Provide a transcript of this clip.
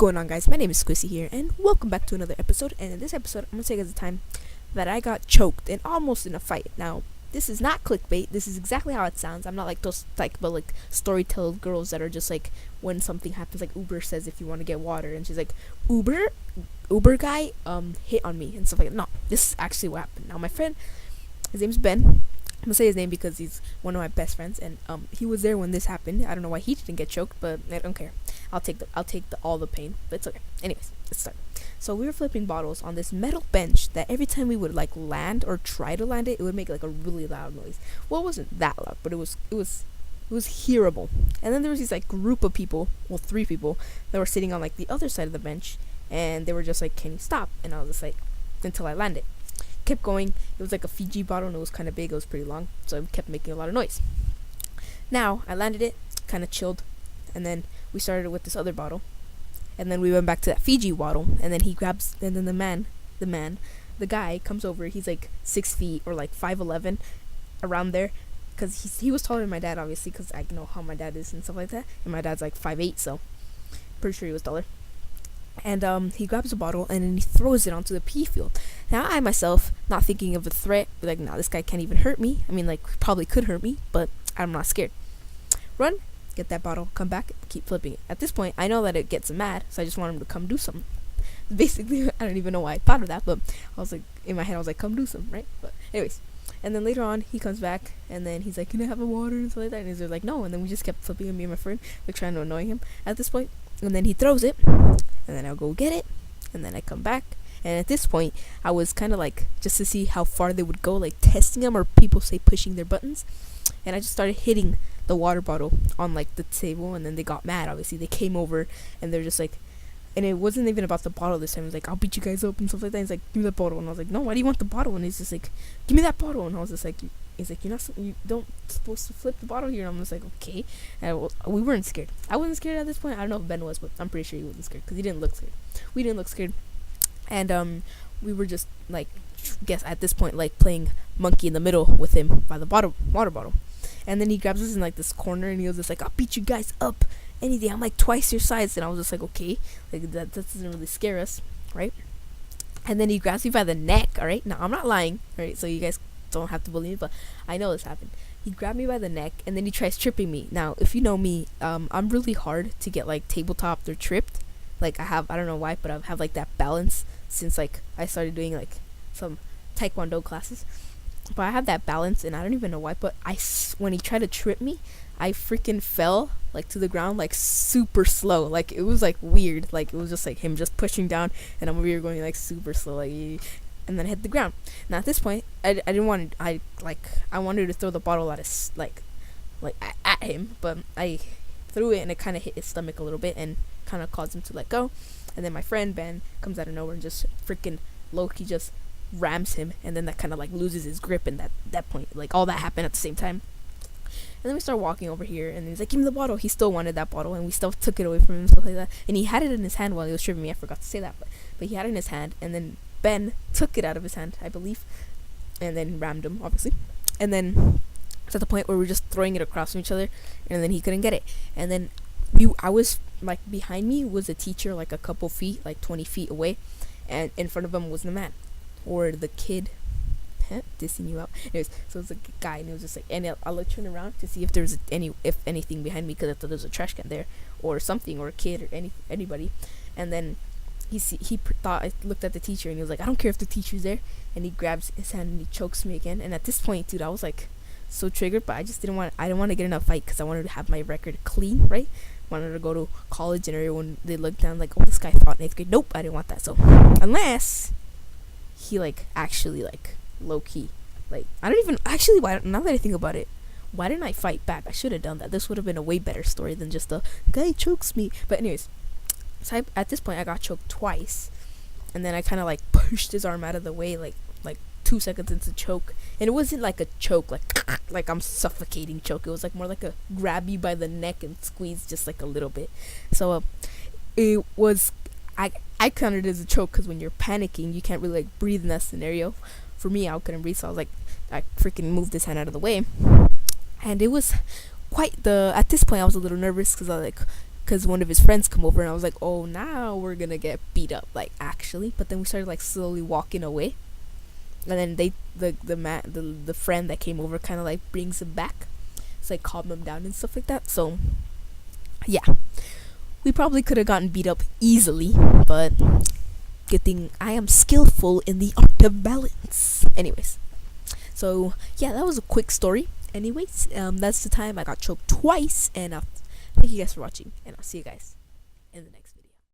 going on, guys? My name is Squissy here, and welcome back to another episode. And in this episode, I'm gonna take as the time that I got choked and almost in a fight. Now, this is not clickbait. This is exactly how it sounds. I'm not like those storyteller girls that are just like when something happens, like Uber says if you want to get water, and she's like, Uber guy, hit on me and stuff like that. No, this is actually what happened. Now, my friend, his name's Ben. I'm gonna say his name because he's one of my best friends, and he was there when this happened. I don't know why he didn't get choked, but I don't care. I'll take all the pain, but it's okay. Anyways, let's start. So we were flipping bottles on this metal bench that every time we would like land or try to land it, it would make like a really loud noise. Well, it wasn't that loud, but it was hearable. And then there was this like group of people, well, 3 people that were sitting on like the other side of the bench, and they were just like, "Can you stop?" And I was just like, until I landed. Kept going. It was like a Fiji bottle, and it was kind of big. It was pretty long, so it kept making a lot of noise. Now I landed it, kind of chilled, and then we started with this other bottle, and then we went back to that Fiji bottle, and then he grabs, and then the guy comes over. He's like 6 feet or like 5'11", around there, because he was taller than my dad, obviously, because I know how my dad is and stuff like that, and my dad's like 5'8", so pretty sure he was taller. And he grabs a bottle and then he throws it onto the pea field. Now I myself, not thinking of a threat, like, nah, this guy can't even hurt me. I mean, like, probably could hurt me, but I'm not scared. Run, get that bottle, come back, keep flipping it. At this point, I know that it gets him mad, so I just want him to come do something. Basically, I don't even know why I thought of that, but I was like, in my head, I was like, come do something, right? But anyways, and then later on, he comes back, and then he's like, "Can I have a water?" and stuff like that, and he's like, "No," and then we just kept flipping him, me and my friend, like, trying to annoy him at this point. And then he throws it, and then I'll go get it, and then I come back, and at this point, I was kind of like, just to see how far they would go, like, testing them, or people say pushing their buttons, and I just started hitting the water bottle on, like, the table, and then they got mad, obviously. They came over, and they're just like, and it wasn't even about the bottle this time. It was like, "I'll beat you guys up," and stuff like that. He's like, "Give me that bottle," and I was like, "No, why do you want the bottle?" And he's just like, "Give me that bottle," and I was just like, he's like, you don't supposed to flip the bottle here. And I'm just like, okay. And we weren't scared. I wasn't scared at this point. I don't know if Ben was, but I'm pretty sure he wasn't scared because he didn't look scared. We didn't look scared, and we were just like, guess at this point, like playing monkey in the middle with him by the water bottle. And then he grabs us in like this corner, and he was just like, "I'll beat you guys up, anything. I'm like twice your size." And I was just like, okay, like that doesn't really scare us, right? And then he grabs me by the neck. All right, now I'm not lying, right? So you guys don't have to believe me, but I know this happened. He grabbed me by the neck, and then he tries tripping me. Now, if you know me, I'm really hard to get like tabletopped or tripped. Like I don't know why, but I have like that balance since like I started doing like some taekwondo classes. But I have that balance, and I don't even know why, but when he tried to trip me, I freaking fell like to the ground like super slow. Like it was like weird. Like it was just like him just pushing down, and I'm over here going like super slow, like, and then I hit the ground. Now at this point, I wanted to throw the bottle at his at him, but I threw it and it kind of hit his stomach a little bit and kind of caused him to let go. And then my friend Ben comes out of nowhere and just freaking low-key just rams him, and then that kind of like loses his grip. And that point, like all that happened at the same time. And then we start walking over here, and he's like, "Give me the bottle." He still wanted that bottle, and we still took it away from him and stuff like that. And he had it in his hand while he was tripping me. I forgot to say that, but he had it in his hand, and then Ben took it out of his hand, I believe, and then rammed him, obviously. And then it's at the point where we're just throwing it across from each other, and then he couldn't get it. And then I was like, behind me was a teacher, like a couple feet, like 20 feet away, and in front of him was the man or the kid. Dissing you out. Anyways, so it's a guy, and it was just like, and I'll turn around to see if there's anything behind me, because I thought there was a trash can there or something, or a kid or anybody. And then he thought I looked at the teacher, and he was like, "I don't care if the teacher's there," and he grabs his hand and he chokes me again. And at this point, dude, I was like so triggered, but I didn't want to get in a fight because I wanted to have my record clean, right? Wanted to go to college, and everyone, they looked down like, "Oh, this guy fought in 8th grade." Nope, I didn't want that. So unless he like actually like low-key, like, I don't even actually, why, now that I think about it, why didn't I fight back? I should have done that. This would have been a way better story than just the guy chokes me. But anyways, so at this point I got choked twice, and then I kind of like pushed his arm out of the way, like 2 seconds into choke. And it wasn't like a choke like I'm suffocating choke. It was like more like a grab you by the neck and squeeze just like a little bit. So it was, I counted it as a choke because when you're panicking, you can't really like breathe in that scenario. For me, I couldn't breathe, so I was like, I freaking moved his hand out of the way, and it was quite at this point I was a little nervous because I was like, because one of his friends come over, and I was like, oh, now we're gonna get beat up, like actually. But then we started like slowly walking away, and then the friend that came over kind of like brings him back. It's like calm him down and stuff like that. So yeah, we probably could have gotten beat up easily, but good thing I am skillful in the art of balance. Anyways, so yeah, that was a quick story. Anyways, that's the time I got choked twice, and thank you guys for watching, and I'll see you guys in the next